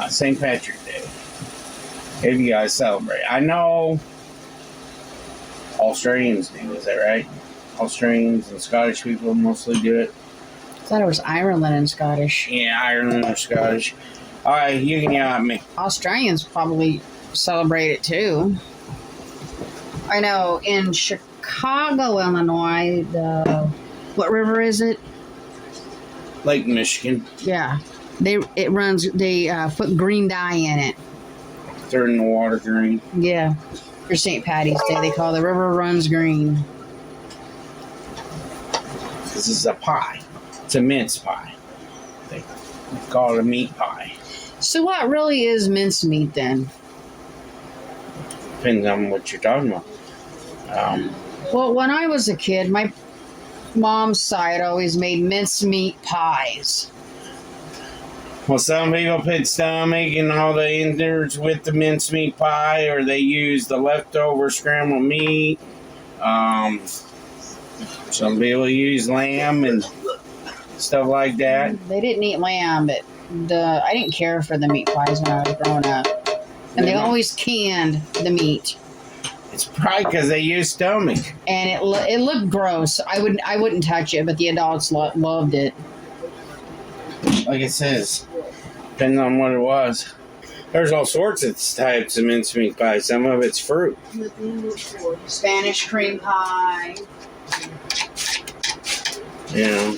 St. Patrick's Day. If you guys celebrate. I know Australians do, is that right? Australians and Scottish people mostly do it. I thought it was Ireland and Scottish. Yeah, Ireland or Scottish. Alright, you can yell at me. Australians probably celebrate it too. I know in Chicago, Illinois, what river is it? Lake Michigan. Yeah. They put green dye in it. Turn the water green. Yeah. For St. Patty's Day, they call the river runs green. This is a pie. It's a mince pie. They call it a meat pie. So what really is mincemeat then? Depends on what you're talking about. Well, when I was a kid, my mom's side always made mincemeat pies. Well, some people put stomach and all the innards with the mincemeat pie, or they use the leftover scrambled meat. Some people use lamb and stuff like that. They didn't eat lamb, but I didn't care for the meat pies when I was growing up. And they always canned the meat. It's probably because they use stomach. And it looked gross. I wouldn't touch it, but the adults loved it. Like it says, depends on what it was. There's all sorts of types of mincemeat pie. Some of it's fruit. Spanish cream pie. You know.